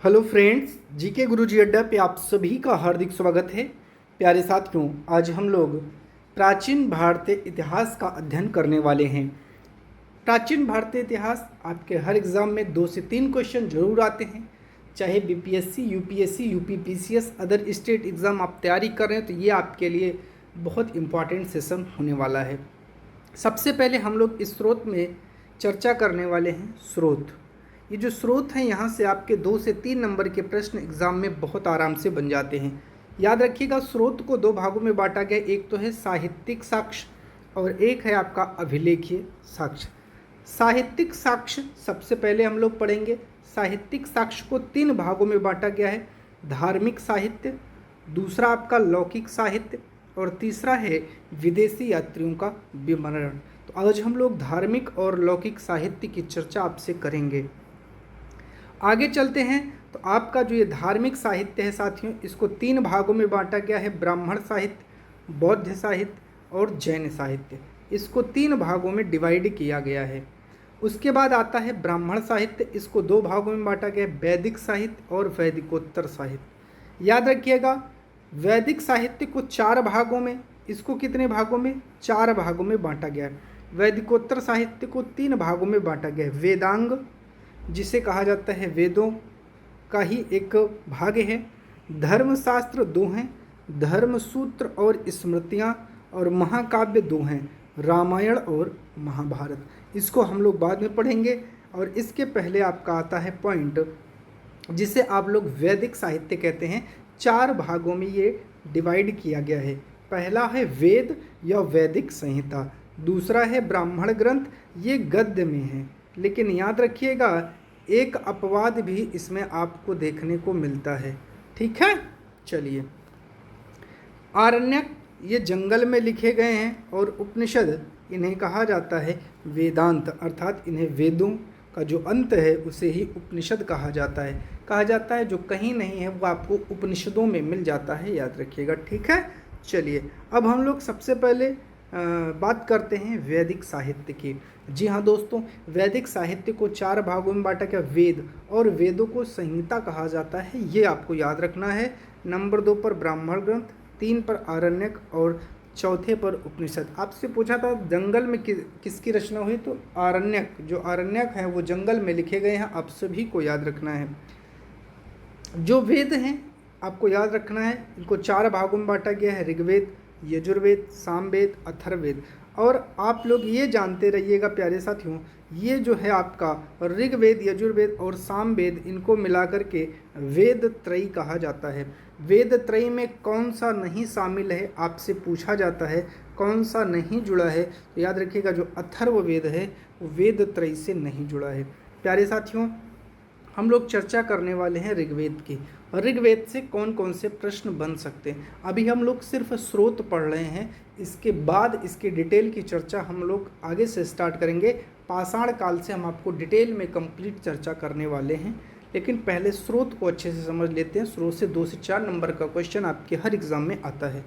Hello friends, GK गुरुजी अड्डा पे आप सभी का हार्दिक स्वागत है। प्यारे साथियों, आज हम लोग प्राचीन भारतीय इतिहास का अध्ययन करने वाले हैं। प्राचीन भारतीय इतिहास आपके हर एग्ज़ाम में 2 से 3 क्वेश्चन जरूर आते हैं। चाहे BPSC, UPSC, UPPCS, other state exam आप तैयारी कर रहे हैं तो ये आपके लिए बहुत इम्पॉर्टेंट सेशन होने वाला है। सबसे पहले हम लोग इस स्रोत में चर्चा करने वाले हैं। स्रोत, ये जो स्रोत हैं यहाँ से आपके 2 से 3 नंबर के प्रश्न एग्जाम में बहुत आराम से बन जाते हैं। याद रखिएगा, स्रोत को 2 भागों में बांटा गया। एक तो है साहित्यिक साक्ष्य और एक है आपका अभिलेखीय साक्ष्य। साहित्यिक साक्ष्य सबसे पहले हम लोग पढ़ेंगे। साहित्यिक साक्ष्य को 3 भागों में बांटा गया है। धार्मिक साहित्य, दूसरा आपका लौकिक साहित्य और तीसरा है विदेशी यात्रियों का विवरण। तो आज हम लोग धार्मिक और लौकिक साहित्य की चर्चा आपसे करेंगे। आगे चलते हैं तो आपका जो ये धार्मिक साहित्य है साथियों, इसको 3 भागों में बांटा गया है। ब्राह्मण साहित्य, बौद्ध साहित्य और जैन साहित्य। इसको 3 भागों में डिवाइड किया गया है। उसके बाद आता है ब्राह्मण साहित्य, इसको 2 भागों में बांटा गया है, वैदिक साहित्य और वैदिकोत्तर साहित्य। याद रखिएगा, वैदिक साहित्य को 4 भागों में, इसको कितने भागों में? 4 भागों में बांटा गया है। वैदिकोत्तर साहित्य को 3 भागों में बांटा गया है। वेदांग, जिसे कहा जाता है वेदों का ही एक भाग है। धर्मशास्त्र 2 हैं, धर्मसूत्र और स्मृतियाँ, और महाकाव्य 2 हैं, रामायण और महाभारत। इसको हम लोग बाद में पढ़ेंगे। और इसके पहले आपका आता है पॉइंट, जिसे आप लोग वैदिक साहित्य कहते हैं। 4 भागों में ये डिवाइड किया गया है। पहला है वेद या वैदिक संहिता, दूसरा है ब्राह्मण ग्रंथ, ये गद्य में है। लेकिन याद रखिएगा, एक अपवाद भी इसमें आपको देखने को मिलता है। ठीक है, चलिए। आरण्यक, ये जंगल में लिखे गए हैं, और उपनिषद, इन्हें कहा जाता है वेदांत, अर्थात इन्हें वेदों का जो अंत है उसे ही उपनिषद कहा जाता है। जो कहीं नहीं है वो आपको उपनिषदों में मिल जाता है, याद रखिएगा। ठीक है, चलिए। अब हम लोग सबसे पहले बात करते हैं वैदिक साहित्य की। जी हाँ दोस्तों, वैदिक साहित्य को 4 भागों में बांटा गया। वेद, और वेदों को संहिता कहा जाता है, ये आपको याद रखना है। नंबर 2 पर ब्राह्मण ग्रंथ, 3 पर आरण्यक और चौथे पर उपनिषद। आपसे पूछा था जंगल में किसकी रचना हुई, तो आरण्यक, जो आरण्यक है वो जंगल में लिखे गए हैं। आप सभी को याद रखना है। जो वेद हैं आपको याद रखना है, इनको 4 भागों में बांटा गया है। ऋग्वेद, यजुर्वेद, सामवेद, अथर्ववेद। और आप लोग ये जानते रहिएगा प्यारे साथियों, ये जो है आपका ऋग्वेद, यजुर्वेद और सामवेद, इनको मिलाकर के वेद त्रयी कहा जाता है। वेद त्रयी में कौन सा नहीं शामिल है, आपसे पूछा जाता है कौन सा नहीं जुड़ा है, तो याद रखिएगा जो अथर्ववेद है वो वेद त्रयी से नहीं जुड़ा है। प्यारे साथियों, हम लोग चर्चा करने वाले हैं ऋग्वेद की। और ऋग्वेद से कौन कौन से प्रश्न बन सकते हैं, अभी हम लोग सिर्फ स्रोत पढ़ रहे हैं। इसके बाद इसकी डिटेल की चर्चा हम लोग आगे से स्टार्ट करेंगे। पाषाण काल से हम आपको डिटेल में कंप्लीट चर्चा करने वाले हैं। लेकिन पहले स्रोत को अच्छे से समझ लेते हैं। स्रोत से 2 से 4 नंबर का क्वेश्चन आपके हर एग्ज़ाम में आता है।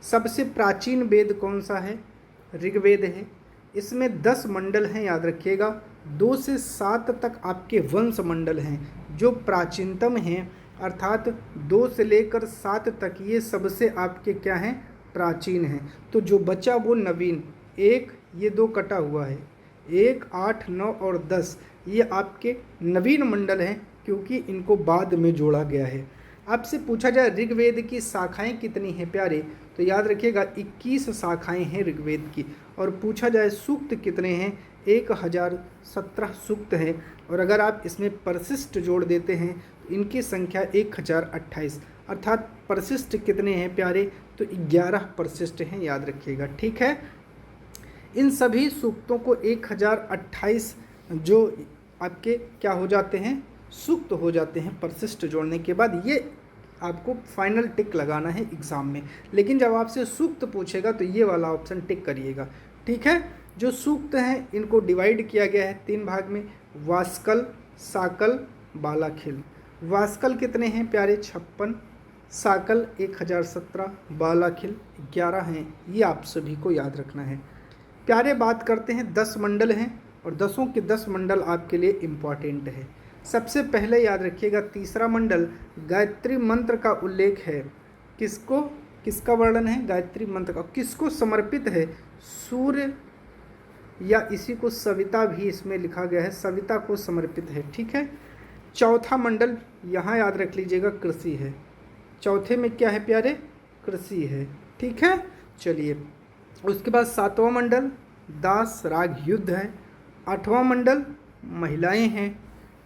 सबसे प्राचीन वेद कौन सा है? ऋग्वेद है। इसमें 10 मंडल हैं, याद रखिएगा। 2 से 7 तक आपके वंश मंडल हैं जो प्राचीनतम हैं, अर्थात 2 से लेकर 7 तक ये सबसे आपके क्या हैं? प्राचीन हैं। तो जो बचा वो नवीन, 1, ये 2 कटा हुआ है, 1, 8, 9 और 10, ये आपके नवीन मंडल हैं क्योंकि इनको बाद में जोड़ा गया है। आपसे पूछा जाए ऋग्वेद की शाखाएं कितनी हैं प्यारे, तो याद रखिएगा 21 शाखाएं हैं ऋग्वेद की। और पूछा जाए सूक्त कितने हैं, 1017 सूक्त हैं। और अगर आप इसमें परशिष्ट जोड़ देते हैं तो इनकी संख्या 1028, अर्थात परशिष्ट कितने हैं प्यारे, तो 11 परशिष्ट हैं, याद रखिएगा। ठीक है, इन सभी सूक्तों को 1028 जो आपके क्या हो जाते हैं, सूक्त हो जाते हैं परशिष्ट जोड़ने के बाद। ये आपको फाइनल टिक लगाना है एग्ज़ाम में। लेकिन जब आपसे सूक्त पूछेगा तो ये वाला ऑप्शन टिक करिएगा। ठीक है, जो सूक्त हैं इनको डिवाइड किया गया है 3 भाग में, वास्कल, साकल, बालाखिल। वास्कल कितने हैं प्यारे? 56, साकल 1017, बालाखिल 11 हैं। ये आप सभी को याद रखना है प्यारे। बात करते हैं 10 मंडल हैं, और 10 के 10 मंडल आपके लिए इम्पॉर्टेंट है। सबसे पहले याद रखिएगा तीसरा मंडल गायत्री मंत्र का उल्लेख है। किसको, किसका वर्णन है? गायत्री मंत्र का। किसको समर्पित है? सूर्य या इसी को सविता भी इसमें लिखा गया है, सविता को समर्पित है। ठीक है। चौथा मंडल यहाँ याद रख लीजिएगा कृषि है। चौथे में क्या है प्यारे? कृषि है। ठीक है। चलिए, उसके बाद सातवां मंडल दास राग युद्ध है। आठवां मंडल महिलाएं हैं।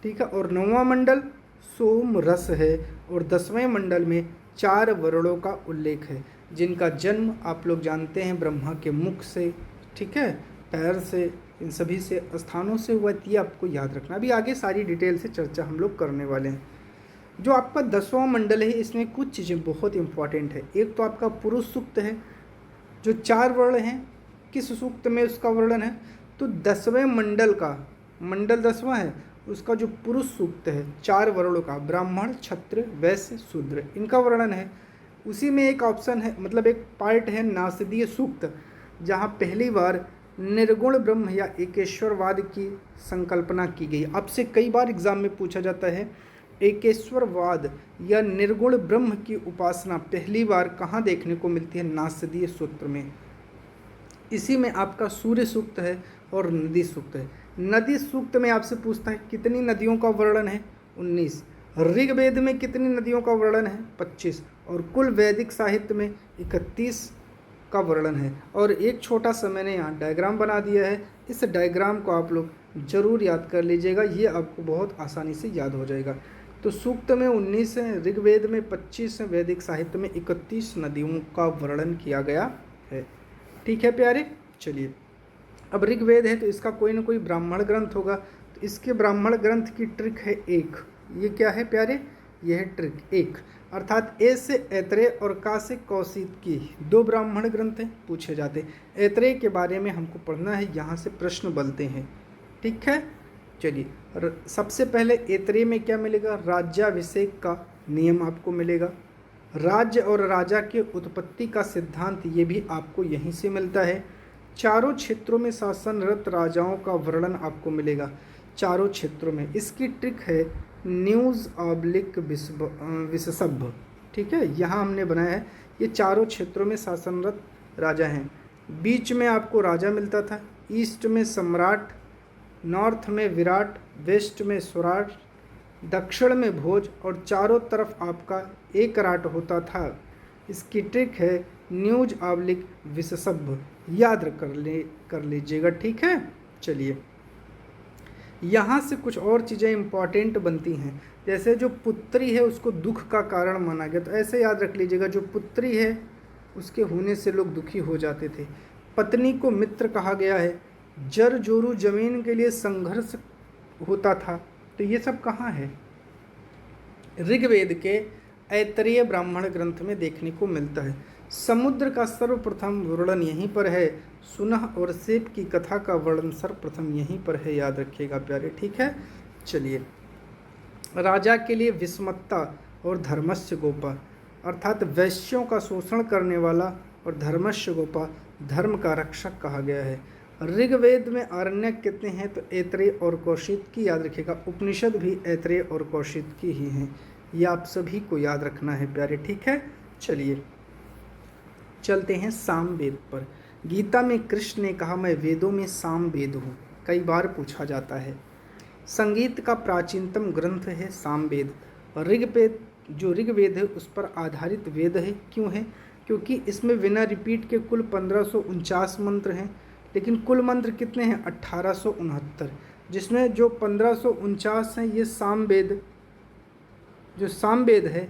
ठीक है। और नौवां मंडल सोम रस है। और 10वें मंडल में 4 वरुणों का उल्लेख है, जिनका जन्म आप लोग जानते हैं ब्रह्मा के मुख से, ठीक है, पैर से, इन सभी से स्थानों से हुआ। ये आपको याद रखना। अभी आगे सारी डिटेल से चर्चा हम लोग करने वाले हैं। जो आपका 10वां मंडल है, इसमें कुछ चीज़ें बहुत इंपॉर्टेंट है। एक तो आपका पुरुष सूक्त है, जो 4 वर्ण हैं। किस सूक्त में उसका वर्णन है? तो 10वें मंडल का, मंडल 10वां है, उसका जो पुरुष सूक्त है 4 वर्णों का, ब्राह्मण, क्षत्रिय, वैश्य, शूद्र, इनका वर्णन है। उसी में एक ऑप्शन है, मतलब एक पार्ट है नासदीय सूक्त, जहाँ पहली बार निर्गुण ब्रह्म या एकेश्वरवाद की संकल्पना की गई। आपसे कई बार एग्जाम में पूछा जाता है एकेश्वरवाद या निर्गुण ब्रह्म की उपासना पहली बार कहाँ देखने को मिलती है? नासदीय सूत्र में। इसी में आपका सूर्य सूक्त है और नदी सूक्त है। नदी सूक्त में आपसे पूछता है कितनी नदियों का वर्णन है? 19। ऋग्वेद में कितनी नदियों का वर्णन है? 25। और कुल वैदिक साहित्य में 31 का वर्णन है। और एक छोटा सा मैंने यहाँ डायग्राम बना दिया है, इस डायग्राम को आप लोग जरूर याद कर लीजिएगा, ये आपको बहुत आसानी से याद हो जाएगा। तो सूक्त में 19 है, ऋग्वेद में 25 है, वैदिक साहित्य में 31 नदियों का वर्णन किया गया है। ठीक है प्यारे। चलिए, अब ऋग्वेद है तो इसका कोई ना कोई ब्राह्मण ग्रंथ होगा, तो इसके ब्राह्मण ग्रंथ की ट्रिक है 1। ये क्या है प्यारे? यह है ट्रिक 1, अर्थात ए से ऐत्रेय और का से कौशिक की 2 ब्राह्मण ग्रंथ हैं, पूछे जाते हैं। ऐत्रेय के बारे में हमको पढ़ना है, यहाँ से प्रश्न बनते हैं। ठीक है। चलिए, सबसे पहले ऐत्रेय में क्या मिलेगा? राज्याभिषेक का नियम आपको मिलेगा। राज्य और राजा के उत्पत्ति का सिद्धांत, ये भी आपको यहीं से मिलता है। चारों क्षेत्रों में शासनरत राजाओं का वर्णन आपको मिलेगा, चारों क्षेत्रों में। इसकी ट्रिक है न्यूज़ ऑब्लिक विशेषज्ञ। ठीक है, यहाँ हमने बनाया है, ये चारों क्षेत्रों में शासनरत राजा हैं। बीच में आपको राजा मिलता था, ईस्ट में सम्राट, नॉर्थ में विराट, वेस्ट में स्वराट, दक्षिण में भोज, और चारों तरफ आपका एक राट होता था। इसकी ट्रिक है न्यूज ऑब्लिक विशेषज्ञ, याद कर लीजिएगा। ठीक है। चलिए, यहाँ से कुछ और चीज़ें इंपॉर्टेंट बनती हैं, जैसे जो पुत्री है उसको दुख का कारण माना गया, तो ऐसे याद रख लीजिएगा, जो पुत्री है उसके होने से लोग दुखी हो जाते थे। पत्नी को मित्र कहा गया है। जर जोरू जमीन के लिए संघर्ष होता था, तो ये सब कहाँ है? ऋग्वेद के ऐत्रेय ब्राह्मण ग्रंथ में देखने को मिलता है। समुद्र का सर्वप्रथम वर्णन यहीं पर है। सुनह और सेब की कथा का वर्णन सर्वप्रथम यहीं पर है, याद रखिएगा प्यारे। ठीक है। चलिए, राजा के लिए विस्मत्ता और धर्मस्य गोपा, अर्थात वैश्यों का शोषण करने वाला, और धर्मस्य गोपा धर्म का रक्षक कहा गया है। ऋग्वेद में आरण्यक कितने हैं? तो ऐत्रेय और कौशिक की, याद रखिएगा। उपनिषद भी ऐत्रेय और कौशिक की ही हैं, ये आप सभी को याद रखना है प्यारे। ठीक है। चलिए, चलते हैं सामवेद पर। गीता में कृष्ण ने कहा, मैं वेदों में सामवेद हूँ, कई बार पूछा जाता है। संगीत का प्राचीनतम ग्रंथ है सामवेद। ऋग्वेद, जो ऋग्वेद है उस पर आधारित वेद है। क्यों है? क्योंकि इसमें बिना रिपीट के कुल 1549 मंत्र हैं, लेकिन कुल मंत्र कितने हैं? 1869, जिसमें जो 1549 हैं ये सामवेद, जो सामवेद है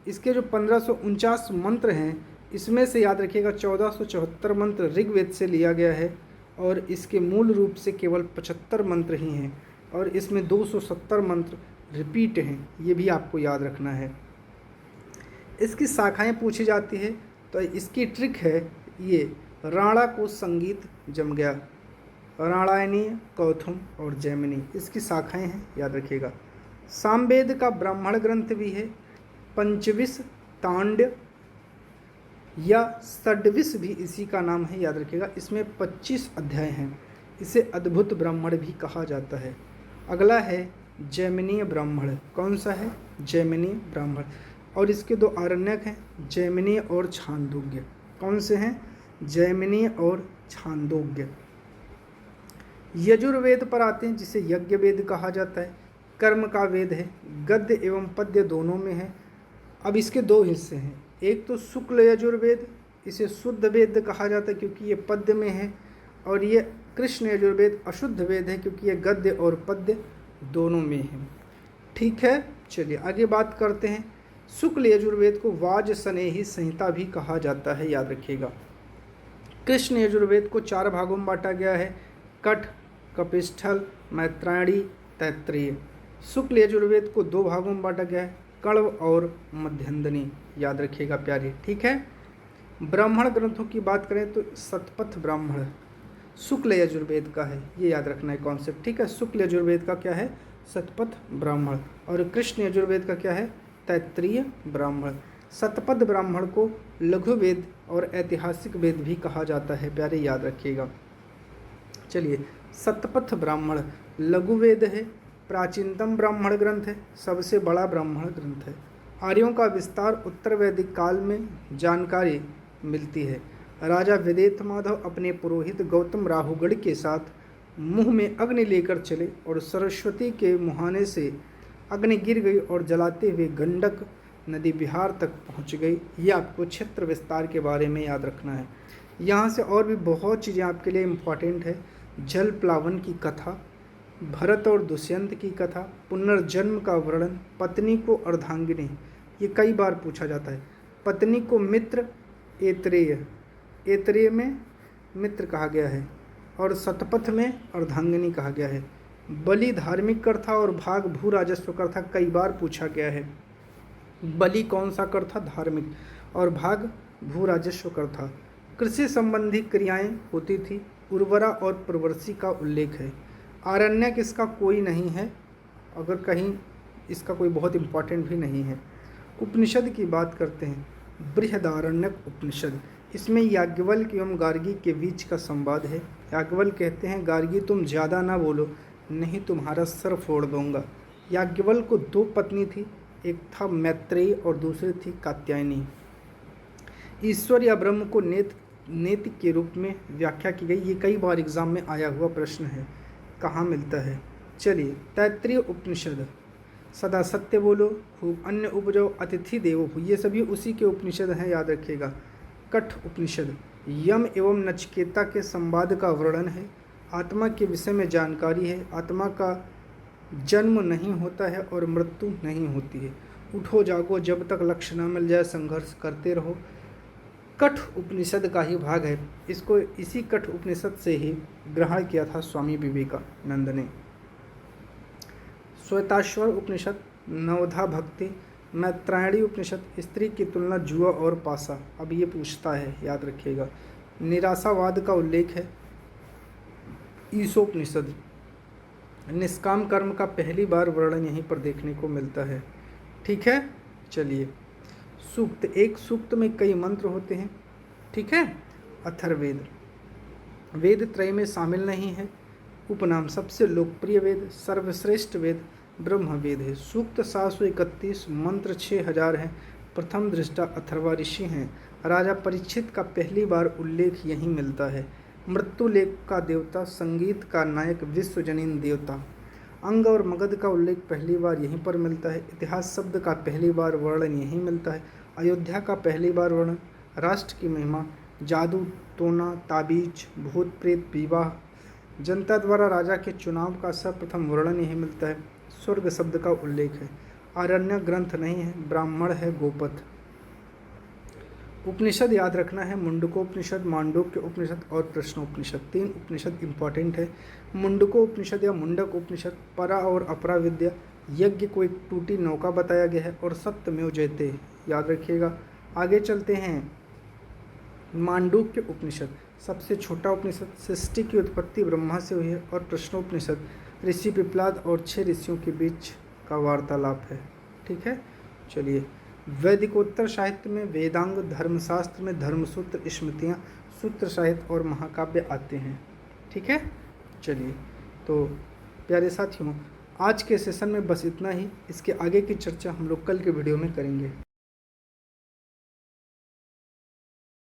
इसके जो 1549 मंत्र हैं, इसमें से याद रखिएगा 1474 मंत्र ऋग्वेद से लिया गया है, और इसके मूल रूप से केवल 75 मंत्र ही हैं, और इसमें 270 मंत्र रिपीट हैं, ये भी आपको याद रखना है। इसकी शाखाएं पूछी जाती है, तो इसकी ट्रिक है ये, राणा को संगीत जम गया, राणायनी, कौथुम और जैमिनी, इसकी शाखाएं हैं, याद रखिएगा। सामवेद का ब्राह्मण ग्रंथ भी है। पंचविश तांड्य या षड्विश भी इसी का नाम है, याद रखिएगा। इसमें 25 अध्याय हैं, इसे अद्भुत ब्राह्मण भी कहा जाता है। अगला है जैमिनीय ब्राह्मण। कौन सा है? जैमिनीय ब्राह्मण। और इसके दो आरण्यक हैं, जैमिनीय और छांदोग्य। कौन से हैं? जैमिनीय और छांदोग्य। यजुर्वेद पर आते हैं, जिसे यज्ञ वेद कहा जाता है, कर्म का वेद है, गद्य एवं पद्य दोनों में है। अब इसके दो हिस्से हैं, एक तो शुक्ल यजुर्वेद, इसे शुद्ध वेद कहा जाता है क्योंकि ये पद्य में है, और ये कृष्ण यजुर्वेद अशुद्ध वेद है क्योंकि ये गद्य और पद्य दोनों में है। ठीक है, चलिए आगे बात करते हैं। शुक्ल यजुर्वेद को वाजसनेयी संहिता भी कहा जाता है, याद रखिएगा। कृष्ण यजुर्वेद को 4 भागों में बांटा गया है, कठ, कपिस्थल, मैत्रायणी, तैत्तिरीय। शुक्ल यजुर्वेद को 2 भागों में बांटा गया है, कण्व और मध्यंदनी, याद रखिएगा प्यारे। ठीक है, ब्राह्मण ग्रंथों की बात करें तो शतपथ ब्राह्मण शुक्ल यजुर्वेद का है, ये याद रखना है कॉन्सेप्ट। ठीक है, शुक्ल यजुर्वेद का क्या है? शतपथ ब्राह्मण। और कृष्ण यजुर्वेद का क्या है? तैत्तिरीय ब्राह्मण। शतपथ ब्राह्मण को लघु वेद और ऐतिहासिक वेद भी कहा जाता है प्यारे, याद रखिएगा। चलिए, शतपथ ब्राह्मण लघु वेद है, प्राचीनतम ब्राह्मण ग्रंथ है, सबसे बड़ा ब्राह्मण ग्रंथ है। आर्यों का विस्तार उत्तर वैदिक काल में जानकारी मिलती है। राजा विदेथ माधव अपने पुरोहित गौतम राहुगढ़ के साथ मुंह में अग्नि लेकर चले और सरस्वती के मुहाने से अग्नि गिर गई और जलाते हुए गंडक नदी बिहार तक पहुंच गई। ये आपको क्षेत्र विस्तार के बारे में याद रखना है। यहाँ से और भी बहुत चीज़ें आपके लिए इम्पॉर्टेंट है। जल प्लावन की कथा, भरत और दुष्यंत की कथा, पुनर्जन्म का वर्णन, पत्नी को अर्धांगिनी, ये कई बार पूछा जाता है। पत्नी को मित्र, ऐतरेय, ऐतरेय में मित्र कहा गया है, और शतपथ में अर्धांगिनी कहा गया है। बलि धार्मिक कर था और भाग भू राजस्व कर था, कई बार पूछा गया है। बलि कौन सा कर था? धार्मिक, और भाग भू राजस्व कर था। कृषि संबंधी क्रियाएं होती थी, उर्वरा और प्रवर्सी का उल्लेख है। आरण्यक इसका कोई नहीं है, अगर कहीं इसका कोई बहुत इम्पॉर्टेंट भी नहीं है। उपनिषद की बात करते हैं, बृहदारण्यक उपनिषद, इसमें याज्ञवल्क्य एवं गार्गी के बीच का संवाद है। याज्ञवल्क्य कहते हैं, गार्गी तुम ज़्यादा ना बोलो, नहीं तुम्हारा सर फोड़ दूंगा। याज्ञवल्क्य को 2 पत्नी थी, एक था मैत्रेयी और दूसरी थी कात्यायनी। ईश्वर या ब्रह्म को नेति के रूप में व्याख्या की गई, ये कई बार एग्जाम में आया हुआ प्रश्न है, कहाँ मिलता है। चलिए, तैत्तिरीय उपनिषद, सदा सत्य बोलो, खूब अन्न उपजो, अतिथि देवो भव, ये सभी उसी के उपनिषद हैं, याद रखिएगा। कठ उपनिषद यम एवं नचिकेता के संवाद का वर्णन है। आत्मा के विषय में जानकारी है। आत्मा का जन्म नहीं होता है और मृत्यु नहीं होती है। उठो जागो, जब तक लक्ष्य न मिल जाए संघर्ष करते रहो। कठ उपनिषद का ही भाग है, इसको इसी कठ उपनिषद से ही ग्रहण किया था स्वामी विवेकानंद ने। श्वेताश्वर उपनिषद नवधा भक्ति, मैत्रायणी उपनिषद स्त्री की तुलना जुआ और पासा, अब ये पूछता है, याद रखिएगा। निराशावाद का उल्लेख है। ईशोपनिषद निष्काम कर्म का पहली बार वर्णन यहीं पर देखने को मिलता है। ठीक है, चलिए। सूक्त, एक सूक्त में कई मंत्र होते हैं। ठीक है। अथर्ववेद वेद त्रय में शामिल नहीं है। उपनाम, सबसे लोकप्रिय वेद, सर्वश्रेष्ठ वेद ब्रह्म वेद है। सूक्त 731, मंत्र 6000 हैं। प्रथम दृष्टा अथर्वा ऋषि हैं। राजा परीक्षित का पहली बार उल्लेख यहीं मिलता है। मृत्यु लेख का देवता, संगीत का नायक, विश्वजनीन देवता। अंग और मगध का उल्लेख पहली बार यहीं पर मिलता है। इतिहास शब्द का पहली बार वर्णन यहीं मिलता है। अयोध्या का पहली बार वर्णन, राष्ट्र की महिमा, जादू टोना, ताबीज, भूत प्रेत, विवाह, जनता द्वारा राजा के चुनाव का सर्वप्रथम वर्णन यहीं मिलता है। स्वर्ग शब्द का उल्लेख है। आरण्य ग्रंथ नहीं है, ब्राह्मण है, गोपथ। उपनिषद याद रखना है, मुंडकोपनिषद, मांडुक्य उपनिषद और प्रश्नोपनिषद। 3 उपनिषद इंपॉर्टेंट है। मुंडकोपनिषद या मुंडक उपनिषद परा और अपरा विद्या, यज्ञ को एक टूटी नौका बताया गया है, और सत्यमेव जयते, याद रखिएगा। आगे चलते हैं। मांडुक्य उपनिषद सबसे छोटा उपनिषद, सृष्टि की उत्पत्ति ब्रह्मा से हुई है, और प्रश्नोपनिषद ऋषि पिपलाद और 6 ऋषियों के बीच का वार्तालाप है। ठीक है, चलिए। वैदिकोत्तर साहित्य में वेदांग, धर्मशास्त्र में धर्मसूत्र, स्मृतियाँ, सूत्र साहित्य और महाकाव्य आते हैं। ठीक है, चलिए। तो प्यारे साथियों, आज के सेशन में बस इतना ही। इसके आगे की चर्चा हम लोग कल के वीडियो में करेंगे।